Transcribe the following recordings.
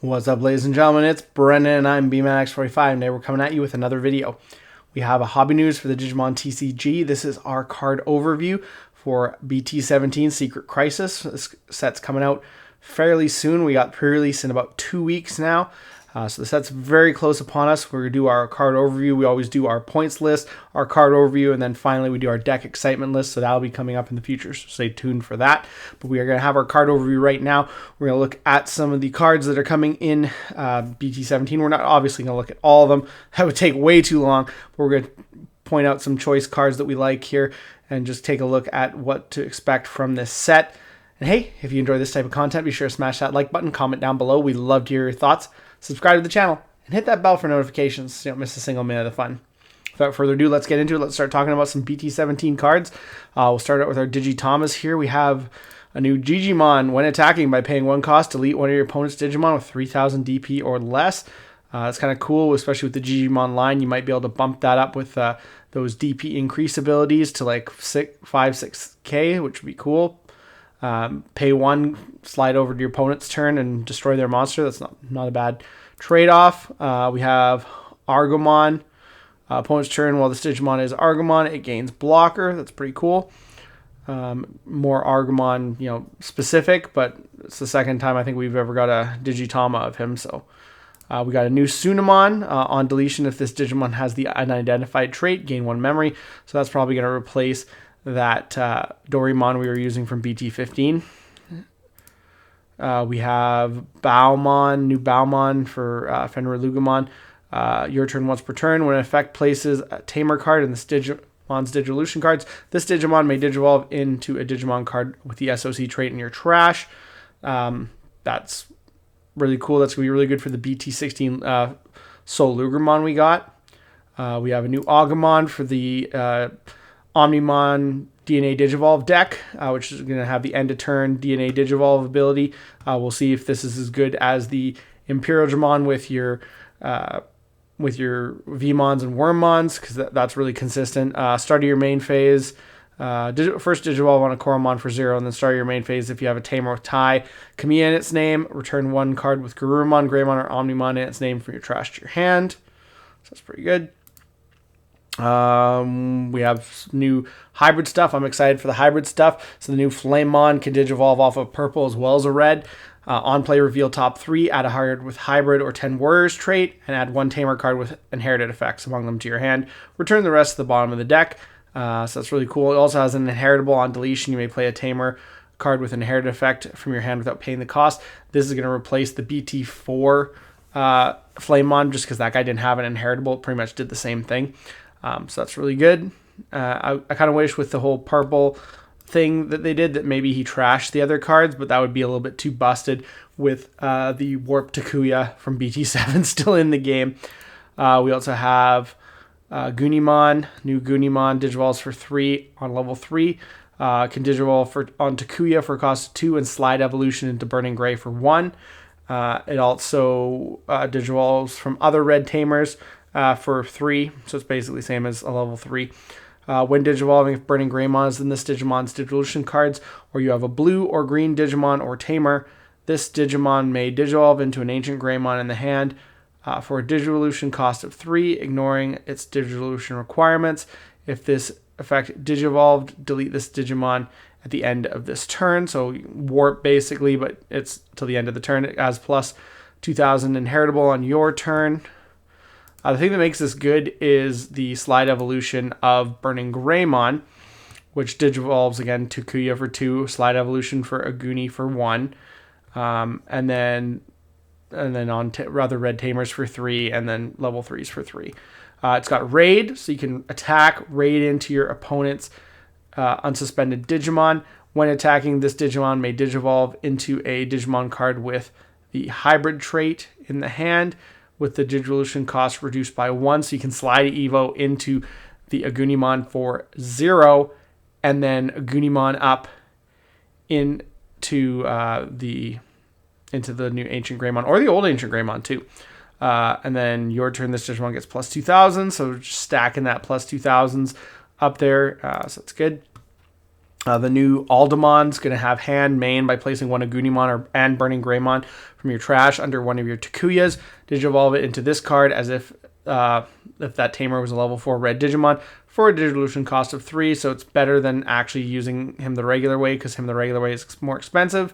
What's up, ladies and gentlemen? It's Brendan and I'm BT17, and today we're coming at you with another video. We have a hobby news for the Digimon TCG. This is our card overview for BT17 Secret Crisis. This set's coming out fairly soon. We got pre-release in about 2 weeks now. So the set's very close upon us. We're going to do our card overview. We always do our points list, our card overview, and then finally we do our deck excitement list. So that'll be coming up in the future. So stay tuned for that. But we are going to have our card overview right now. We're going to look at some of the cards that are coming in BT17. We're not obviously going to look at all of them. That would take way too long. But we're going to point out some choice cards that we like here and just take a look at what to expect from this set. And hey, if you enjoy this type of content, be sure to smash that like button, comment down below. We'd love to hear your thoughts. Subscribe to the channel and hit that bell for notifications so you don't miss a single minute of the fun. Without further ado, let's get into it. Let's start talking about some BT17 cards. We'll start out with our Digitomas here. We have a new Digimon. When attacking by paying 1 cost, delete one of your opponent's Digimon with 3000 DP or less. It's kind of cool, especially with the Digimon line. You might be able to bump that up with those DP increase abilities to like 6K, which would be cool. Pay 1, slide over to your opponent's turn and destroy their monster. That's not a bad trade-off. We have Argomon. Opponent's turn, while this Digimon is Argomon, it gains blocker. That's pretty cool. More Argomon, specific, but it's the second time I think we've ever got a Digitama of him. So we got a new Sunamon on deletion. If this Digimon has the unidentified trait, gain 1 memory. So that's probably going to replace that Doraemon we were using from BT15. We have Baumon, new Baumon for Fenrir Lugumon. Your turn once per turn. When an effect places a Tamer card in this Digimon's Digivolution cards, this Digimon may Digivolve into a Digimon card with the SOC trait in your trash. That's really cool. That's going to be really good for the BT16 Soul Lugumon we got. We have a new Agumon for the Omnimon DNA Digivolve deck, which is going to have the end of turn DNA Digivolve ability. We'll see if this is as good as the Imperial Dramon with your Vmons and Wormmons, because that's really consistent. Start of your main phase, first Digivolve on a Koromon for 0, and then start of your main phase if you have a Tamer with Tai, Kamiya in its name, return 1 card with Garurumon, Greymon, or Omnimon in its name from your trash to your hand. So that's pretty good. We have new hybrid stuff. I'm excited for the hybrid stuff. So the new Flamemon can Digivolve off of purple as well as a red. On play, reveal top 3, add a card with hybrid or 10 warriors trait, and add 1 Tamer card with inherited effects among them to your hand. Return the rest to the bottom of the deck. So that's really cool. It also has an inheritable on deletion. You may play a Tamer card with inherited effect from your hand without paying the cost. This is going to replace the BT4 Flamemon, just because that guy didn't have an inheritable. It pretty much did the same thing. So that's really good. I kind of wish with the whole purple thing that they did that maybe he trashed the other cards, but that would be a little bit too busted with the Warp Takuya from BT7 still in the game. We also have Gunimon, new Gunimon, Digivolves for 3 on level 3. Can Digivolve on Takuya for a cost of 2 and slide evolution into Burning Gray for 1. It also Digivolves from other red Tamers for 3, so it's basically the same as a level 3. When Digivolving, if Burning Greymon is in this Digimon's Digivolution cards, or you have a blue or green Digimon or Tamer, this Digimon may Digivolve into an Ancient Greymon in the hand for a Digivolution cost of 3, ignoring its Digivolution requirements. If this effect Digivolved, delete this Digimon at the end of this turn. So warp basically, but it's till the end of the turn. It has plus 2000 inheritable on your turn. The thing that makes this good is the slide evolution of Burning Greymon, which Digivolves again to Kuya for 2, slide evolution for Aguni for 1, and then on rather red Tamers for 3, and then level 3s for 3. It's got Raid, so you can attack, raid into your opponent's unsuspended Digimon. When attacking, this Digimon may Digivolve into a Digimon card with the hybrid trait in the hand, with the Digivolution cost reduced by 1, so you can slide Evo into the Agunimon for 0, and then Agunimon up into the new Ancient Greymon, or the old Ancient Greymon too. And then your turn, this Digimon gets plus 2000, so just stacking that plus 2000s up there, so it's good. The new Aldemon's going to have hand main by placing one Agunimon and Burning Greymon from your trash under one of your Takuyas. Digivolve it into this card as if that tamer was a level 4 red Digimon for a Digivolution cost of 3. So it's better than actually using him the regular way, because him the regular way is more expensive.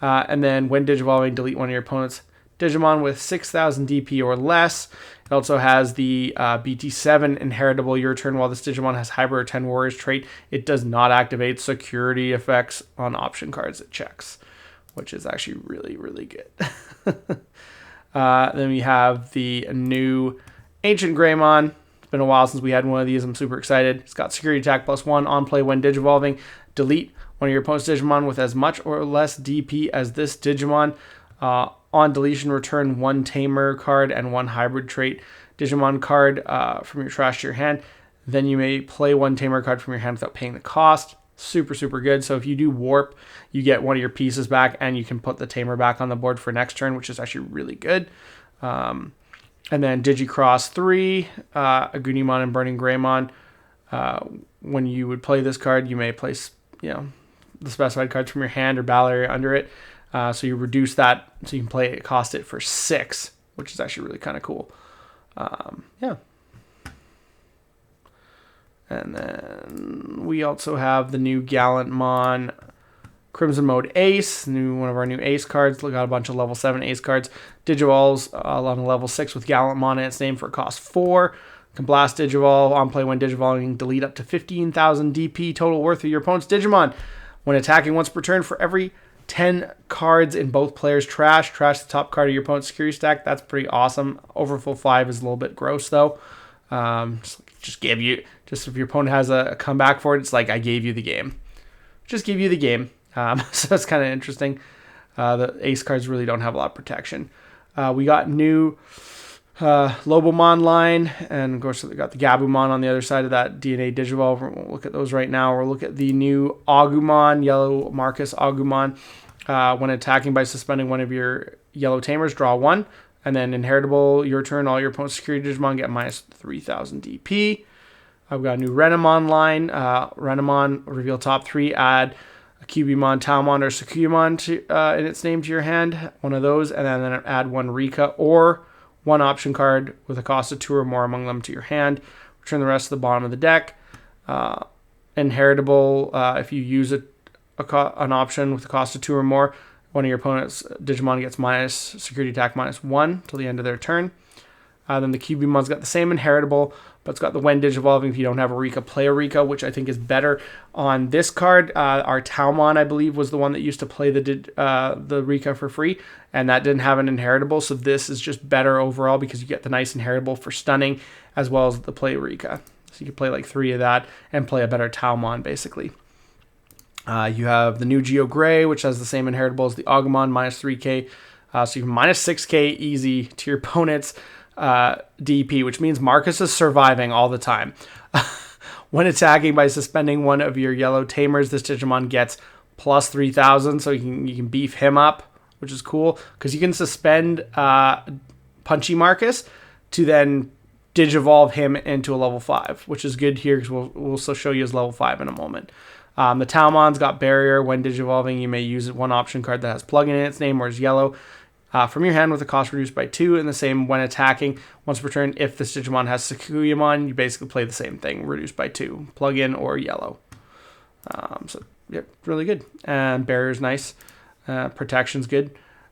And then when Digivolving, delete one of your opponent's Digimon with 6,000 DP or less. It also has the BT7 inheritable your turn while this Digimon has Hybrid or 10 Warriors trait. It does not activate security effects on option cards it checks, which is actually really, really good. Then we have the new Ancient Greymon. It's been a while since we had one of these. I'm super excited. It's got security attack +1 on play when Digivolving. Delete one of your opponent's Digimon with as much or less DP as this Digimon. On deletion, return one Tamer card and one Hybrid trait Digimon card from your trash to your hand. Then you may play one Tamer card from your hand without paying the cost. Super, super good. So if you do warp, you get one of your pieces back, and you can put the Tamer back on the board for next turn, which is actually really good. And then Digicross 3, Agunimon and Burning Greymon. When you would play this card, you may place the specified cards from your hand or battle area under it. So you reduce that so you can play it, cost it for 6, which is actually really kind of cool. Yeah. And then we also have the new Gallantmon Crimson Mode Ace, one of our new Ace cards. We got a bunch of level 7 Ace cards. Digivolves on a level 6 with Gallantmon in its name for cost 4. Can blast Digivolve on play when Digivolving, delete up to 15,000 DP total worth of your opponent's Digimon. When attacking once per turn, for every 10 cards in both players' trash the top card of your opponent's security stack. That's pretty awesome. Overfull 5 is a little bit gross though. Just if your opponent has a comeback for it, it's like, I gave you the game. Just give you the game. So that's kind of interesting. The Ace cards really don't have a lot of protection. We got new Lobomon line, and of course we got the Gabumon on the other side of that DNA Digivolve. We'll look at those right now. We'll look at the new Agumon, Yellow Marcus Agumon. When attacking by suspending one of your yellow tamers, draw 1, and then inheritable your turn. All your opponent's security Digimon get minus 3,000 DP. I've got a new Renamon line. Renamon, reveal top 3, add a Cubimon, Taumon, or Sakuyamon in its name to your hand. One of those, and then add one Rika or one option card with a cost of 2 or more among them to your hand. Return the rest to the bottom of the deck. Inheritable, if you use an option with a cost of 2 or more, one of your opponent's Digimon gets minus security attack -1 till the end of their turn. Then the Cubimon's got the same inheritable, but it's got the when Digivolving, if you don't have a Rika, play a Rika, which I think is better on this card. Our Taumon, I believe, was the one that used to play the Rika for free, and that didn't have an inheritable, so this is just better overall because you get the nice inheritable for stunning as well as the play Rika. So you can play like 3 of that and play a better Taumon, basically. You have the new Geo Gray, which has the same inheritable as the Agumon, minus 3k. So you can minus 6k easy to your opponent's DP, which means Marcus is surviving all the time. When attacking by suspending one of your yellow tamers, this Digimon gets plus 3,000, so you can beef him up, which is cool because you can suspend Punchy Marcus to then Digivolve him into a level 5, which is good here because we'll also show you his level 5 in a moment. The Taumon's got barrier. When Digivolving, you may use one option card that has plug-in in its name or is yellow from your hand with a cost reduced by 2, and the same when attacking once per turn. If this Digimon has Sakuyamon, you basically play the same thing, reduced by 2, plug-in or yellow. So, yep, really good. And barrier's nice. Protection's good.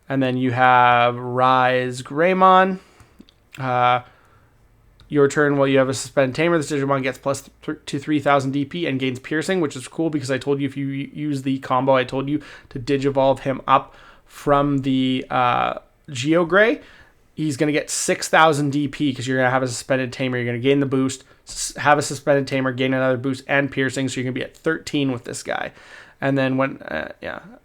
And then you have Rise Greymon. Your turn, while you have a suspended tamer, this Digimon gets plus to 3,000 DP and gains piercing, which is cool because I told you if you use the combo, I told you to Digivolve him up from the Geo Gray. He's going to get 6,000 DP because you're going to have a suspended tamer. You're going to gain the boost, have a suspended tamer, gain another boost, and piercing, so you're going to be at 13 with this guy. And then when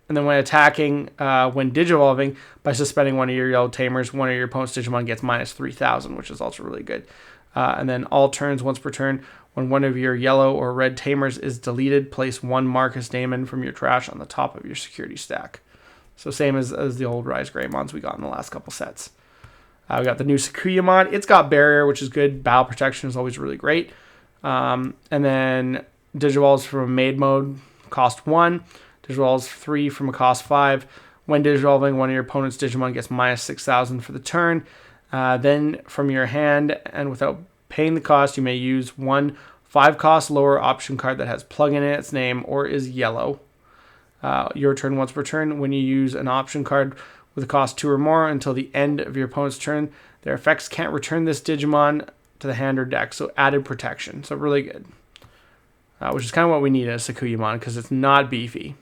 attacking, when Digivolving by suspending one of your yellow tamers, one of your opponent's Digimon gets minus 3,000, which is also really good. And then all turns, once per turn, when one of your yellow or red tamers is deleted, place one Marcus Daemon from your trash on the top of your security stack. So same as the old Rise Greymons we got in the last couple sets. We got the new Sakuyamon. It's got barrier, which is good. Battle protection is always really great. And then Digivolves from maid mode cost 1. Digivolves 3 from a cost 5. When digivolving, one of your opponent's Digimon gets minus 6,000 for the turn. Then from your hand, and without paying the cost, you may use one 5-cost lower option card that has plug-in in its name or is yellow. Your turn once per turn. When you use an option card with a cost 2 or more until the end of your opponent's turn, their effects can't return this Digimon to the hand or deck, so added protection. So really good. Which is kind of what we need in a Sakuyamon because it's not beefy.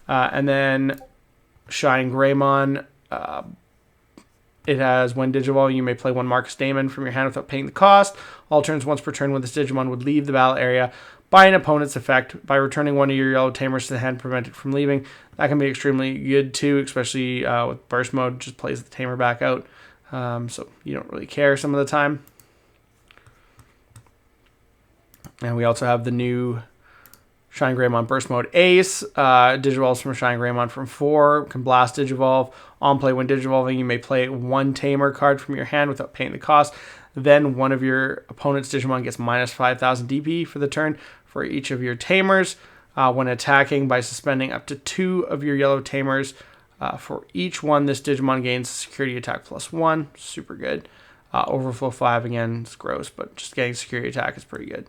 And then Shine Greymon. It has, when Digivolving, you may play one Marcus Damon from your hand without paying the cost. All turns once per turn when this Digimon would leave the battle area by an opponent's effect by returning one of your yellow tamers to the hand, prevent it from leaving. That can be extremely good too, especially with burst mode, just plays the tamer back out. So you don't really care some of the time. And we also have the new Shine Greymon Burst Mode Ace. Digivolves from Shine Greymon from 4. Can blast Digivolve. On play, when Digivolving, you may play one Tamer card from your hand without paying the cost. Then one of your opponent's Digimon gets minus 5,000 DP for the turn for each of your Tamers. When attacking, by suspending up to 2 of your yellow Tamers. For each one, this Digimon gains security attack +1. Super good. Overflow 5, again, it's gross, but just getting security attack is pretty good.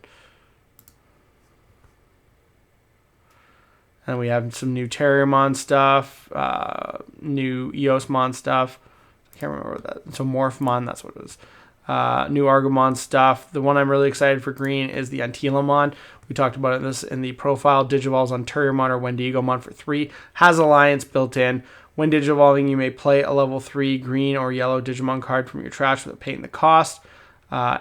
And we have some new Terriermon stuff, new Eosmon stuff. I can't remember what that. So Morphmon, that's what it is. New Argomon stuff. The one I'm really excited for green is the Antilamon. We talked about this in the profile. Digivolves on Terriermon or Wendigomon for 3. Has Alliance built in. When Digivolving, you may play a level 3 green or yellow Digimon card from your trash without paying the cost.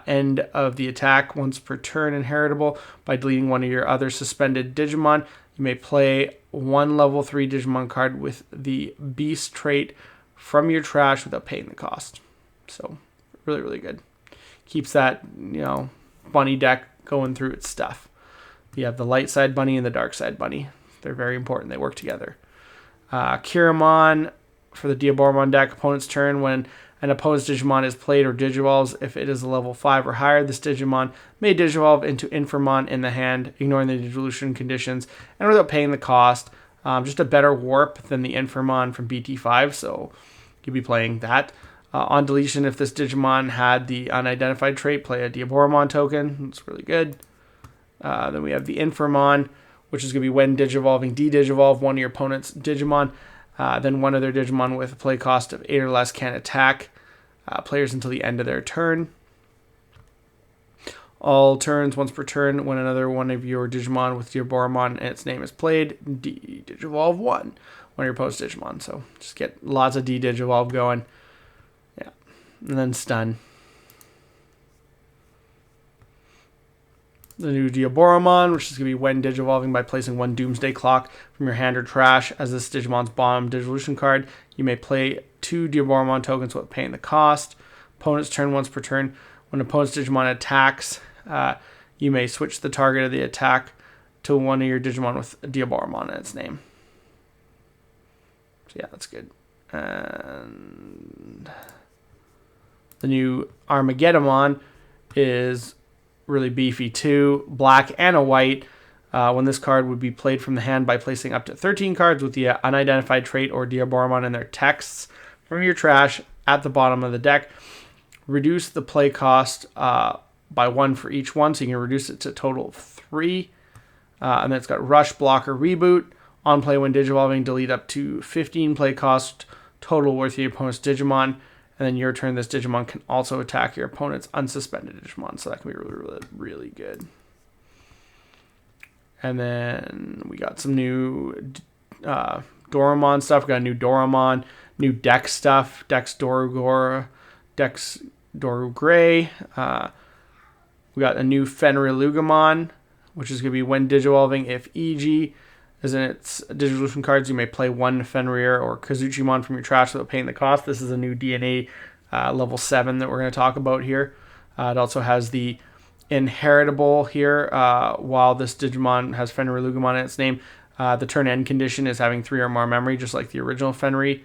End of the attack once per turn, inheritable. By deleting one of your other suspended Digimon, you may play one level 3 Digimon card with the Beast trait from your trash without paying the cost. So, really, really good. Keeps that, bunny deck going through its stuff. You have the light side bunny and the dark side bunny. They're very important. They work together. Kiramon for the Diaboromon deck. Opponent's turn. When an opponent's Digimon is played or Digivolves, if it is a level 5 or higher, this Digimon may Digivolve into Infamon in the hand, ignoring the dissolution conditions and without paying the cost. Just a better warp than the Infamon from BT5, so you'll be playing that. On deletion, if this Digimon had the unidentified trait, play a Diaboromon token. That's really good. Then we have the Infamon, which is going to be when Digivolving, de-Digivolve one of your opponent's Digimon. Then one of their Digimon with a play cost of 8 or less can attack players until the end of their turn. All turns, once per turn, when another one of your Digimon with Diaboromon and its name is played, de-Digivolve one of your opponent's Digimon. So just get lots of de-Digivolve going. Yeah. And then stun. The new Diaboromon, which is going to be when Digivolving, by placing one Doomsday Clock from your hand or trash as this Digimon's bottom Dissolution card. You may play 2 Diaboromon tokens without paying the cost. Opponent's turn once per turn. When opponent's Digimon attacks, you may switch the target of the attack to one of your Digimon with Diaboromon in its name. So yeah, that's good. And the new Armageddonmon is really beefy too. Black and a white. When this card would be played from the hand by placing up to 13 cards with the unidentified trait or Diaboromon in their texts from your trash at the bottom of the deck. Reduce the play cost by 1 for each one, so you can reduce it to a total of 3. And then it's got Rush, Blocker, Reboot. On play, when Digivolving, delete up to 15 play cost total worth of your opponent's Digimon. And then your turn, this Digimon can also attack your opponent's unsuspended Digimon. So that can be really, really, really good. And then we got some new Doromon stuff. We got a new Doromon, new Dex stuff. Dex Dorugora, Dex Doru Gray. We got a new Fenrilugamon, which is going to be when Digivolving, if EG is in its Dissolution cards, you may play one Fenrir or Kazuchimon from your trash without paying the cost. This is a new DNA level 7 that we're going to talk about here. It also has the inheritable here. While this Digimon has Fenrilugamon in its name, the turn end condition is having 3 or more memory, just like the original Fenrir.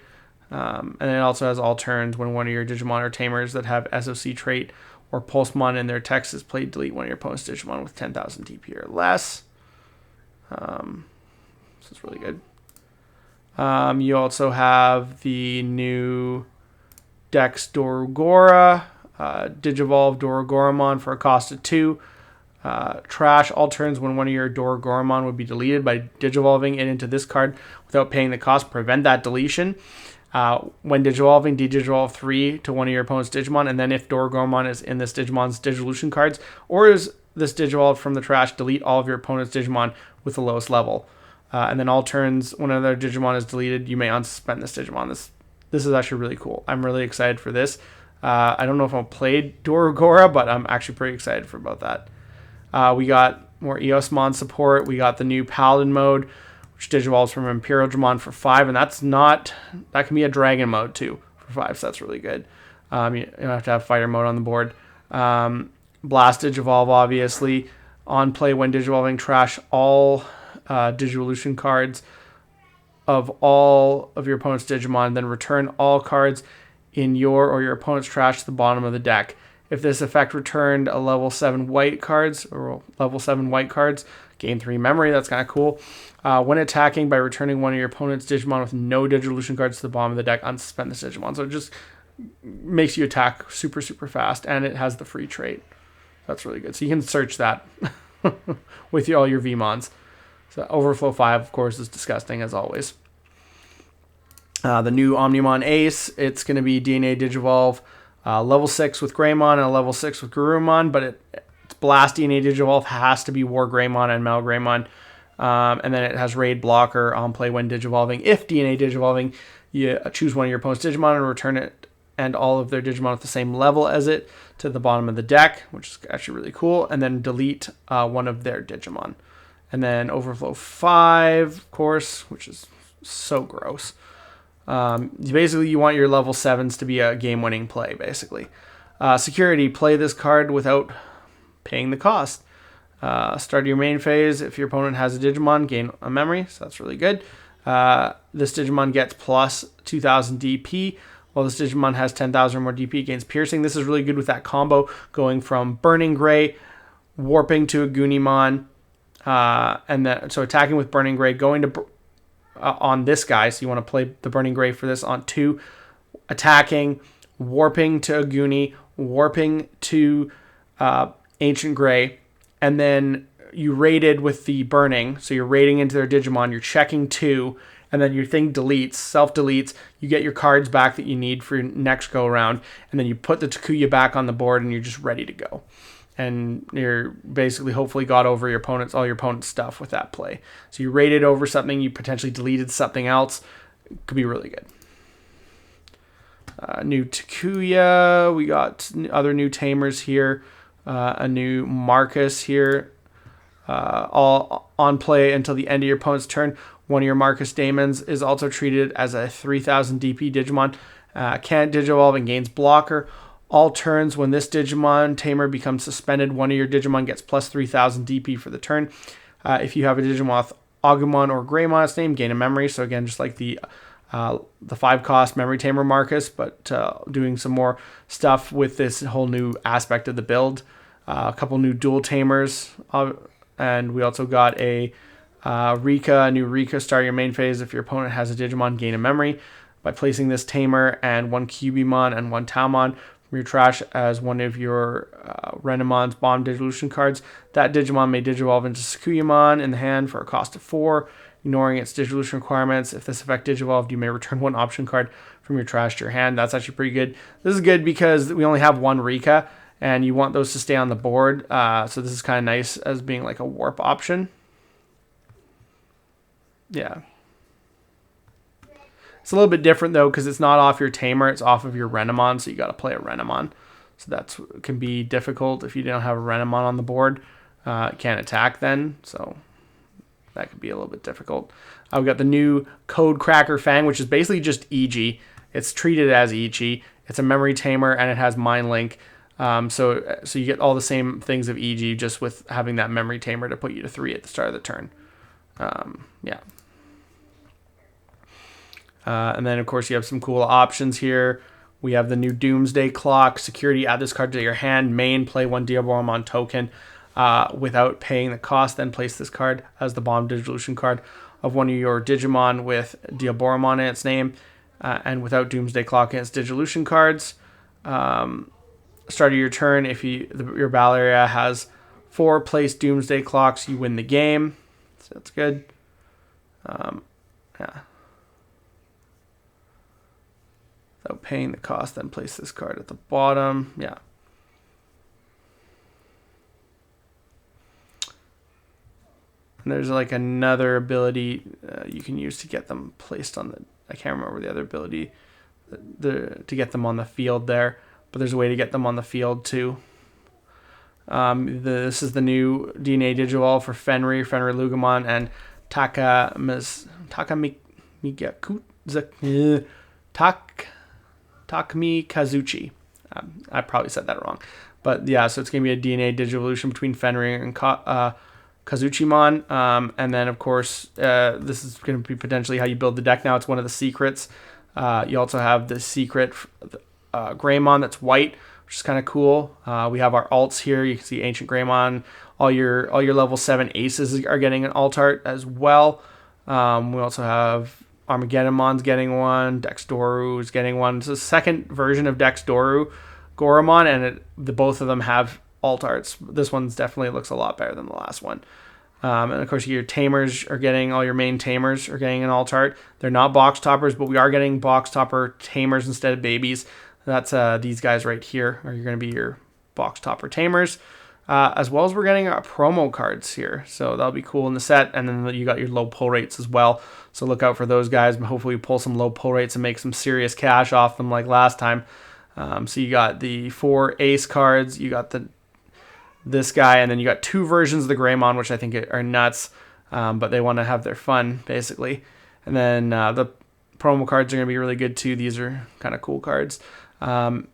And it also has all turns when one of your Digimon or Tamers that have SOC trait or Pulsemon in their text is played, delete one of your opponent's Digimon with 10,000 DP or less. So it's really good. You also have the new Dex Dorogora, Digivolve Dorogoramon for a cost of 2. Trash all turns when one of your Dorogoramon would be deleted by Digivolving it into this card without paying the cost. Prevent that deletion. When Digivolving, Digivolve 3 to one of your opponent's Digimon, and then if Dorogoramon is in this Digimon's Digillusion cards, or is this Digivolve from the trash, delete all of your opponent's Digimon with the lowest level. And then all turns, when another Digimon is deleted, you may unsuspend this Digimon. This is actually really cool. I'm really excited for this. I don't know if I'll play Dorogora, but I'm actually pretty excited for about that. We got more Eosmon support. We got the new Paladin mode, which digivolves from Imperial Dramon for 5, and that can be a Dragon mode too for 5, so that's really good. You don't have to have Fighter mode on the board. Blast Digivolve, obviously. On play when Digivolving, trash all Digivolution cards of all of your opponent's Digimon, then return all cards in your or your opponent's trash to the bottom of the deck. If this effect returned a level 7 white cards, gain 3 memory. That's kind of cool. When attacking by returning one of your opponent's Digimon with no Digivolution cards to the bottom of the deck, unsuspend this Digimon. So it just makes you attack super, super fast, and it has the free trait. That's really good. So you can search that with all your VMons. So Overflow 5, of course, is disgusting, as always. The new Omnimon Ace, it's going to be DNA Digivolve. Level 6 with Greymon and a level 6 with Garurumon, but its Blast DNA Digivolve has to be War Greymon and Mal Greymon. And then it has Raid Blocker on play when Digivolving. If DNA Digivolving, you choose one of your opponent's Digimon and return it and all of their Digimon at the same level as it to the bottom of the deck, which is actually really cool, and then delete one of their Digimon. And then Overflow 5, of course, which is so gross. Basically, you want your level 7s to be a game-winning play, basically. Security, play this card without paying the cost. Start your main phase. If your opponent has a Digimon, gain a memory, so that's really good. This Digimon gets plus 2,000 DP, while this Digimon has 10,000 or more DP, gains piercing. This is really good with that combo, going from Burning Gray, warping to a Goonimon, and then so attacking with Burning Gray, going to on this guy, so you want to play the Burning Gray for this on 2, attacking, warping to a Goonie, warping to Ancient Gray, and then you raided with the Burning, so you're raiding into their Digimon, you're checking 2, and then your thing deletes, self-deletes, you get your cards back that you need for your next go-around, and then you put the Takuya back on the board, and you're just ready to go. And you're basically hopefully got over all your opponent's stuff with that play. So you raided over something, you potentially deleted something else. It could be really good. New Takuya, we got other new Tamers here. A new Marcus here. All on play until the end of your opponent's turn. One of your Marcus Daemons is also treated as a 3,000 DP Digimon. Can't Digivolve and gains blocker. All turns when this Digimon Tamer becomes suspended, one of your Digimon gets plus 3,000 DP for the turn. If you have a Digimon with Agumon or Greymon its name, gain a memory. So again, just like the 5-cost Memory Tamer Marcus, but doing some more stuff with this whole new aspect of the build. A couple new Dual Tamers, and we also got a new Rika. Start your main phase. If your opponent has a Digimon, gain a memory. By placing this Tamer and 1 Cubimon and 1 Taumon from your trash as one of your Renemon's Bomb Digivolution cards, that Digimon may Digivolve into Sakuyamon in the hand for a cost of 4, ignoring its Digivolution requirements. If this effect Digivolved, you may return 1 option card from your trash to your hand. That's actually pretty good. This is good because we only have 1 Rika, and you want those to stay on the board. So this is kind of nice as being like a warp option. Yeah. It's a little bit different though because it's not off your Tamer, it's off of your Renemon, so you got to play a Renemon. So that can be difficult if you don't have a Renemon on the board. It can't attack then, so that could be a little bit difficult. We got the new Code Cracker Fang, which is basically just EG. It's treated as EG. It's a Memory Tamer and it has Mind Link. So you get all the same things of EG just with having that Memory Tamer to put you to 3 at the start of the turn. Yeah. And then, of course, you have some cool options here. We have the new Doomsday Clock. Security, add this card to your hand. Main, play 1 Diaboromon token without paying the cost. Then place this card as the Bomb Digivolution card of one of your Digimon with Diaboromon in its name, and without Doomsday Clock in its Digivolution cards. Start of your turn, if your battle area has 4 placed Doomsday Clocks, you win the game. So that's good. Yeah. Without paying the cost, then place this card at the bottom. Yeah. And there's like another ability you can use to get them placed on the... I can't remember the other ability to get them on the field there. But there's a way to get them on the field too. This is the new DNA Digivolve for Fenrir Lugamon, and Takumi Kazuchi. I probably said that wrong. But yeah, so it's going to be a DNA Digivolution between Fenrir and Kazuchimon. And then, of course, this is going to be potentially how you build the deck now. It's one of the secrets. You also have the secret Greymon that's white, which is kind of cool. We have our alts here. You can see Ancient Greymon. All your level 7 aces are getting an alt art as well. We also have Armageddonmon's getting one. Dexdoru is getting one. It's the second version of Dexdoru Goromon, and both of them have alt arts. This one's definitely looks a lot better than the last one. And of course, your tamers are getting, all your main tamers are getting an alt art. They're not box toppers, but we are getting box topper tamers instead of babies. That's these guys right here are going to be your box topper tamers, as well as we're getting promo cards here. So that'll be cool in the set. And then you got your low pull rates as well. So look out for those guys. Hopefully we pull some low pull rates and make some serious cash off them like last time. So you got the 4 ace cards. You got this guy, and then you got 2 versions of the Greymon, which I think are nuts, but they want to have their fun, basically. And then the promo cards are going to be really good, too. These are kind of cool cards. I'm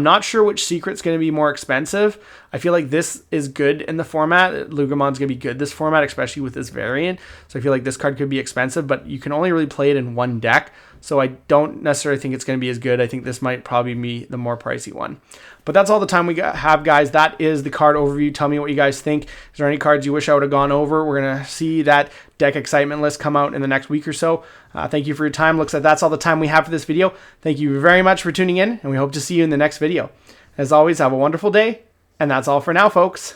not sure which secret's going to be more expensive. I feel like this is good in the format. Lugamon's going to be good this format, especially with this variant. So I feel like this card could be expensive, but you can only really play it in one deck. So I don't necessarily think it's going to be as good. I think this might probably be the more pricey one. But that's all the time we have, guys. That is the card overview. Tell me what you guys think. Is there any cards you wish I would have gone over? We're going to see that deck excitement list come out in the next week or so. Thank you for your time. Looks like that's all the time we have for this video. Thank you very much for tuning in, and we hope to see you in the next video. As always, have a wonderful day, and that's all for now, folks.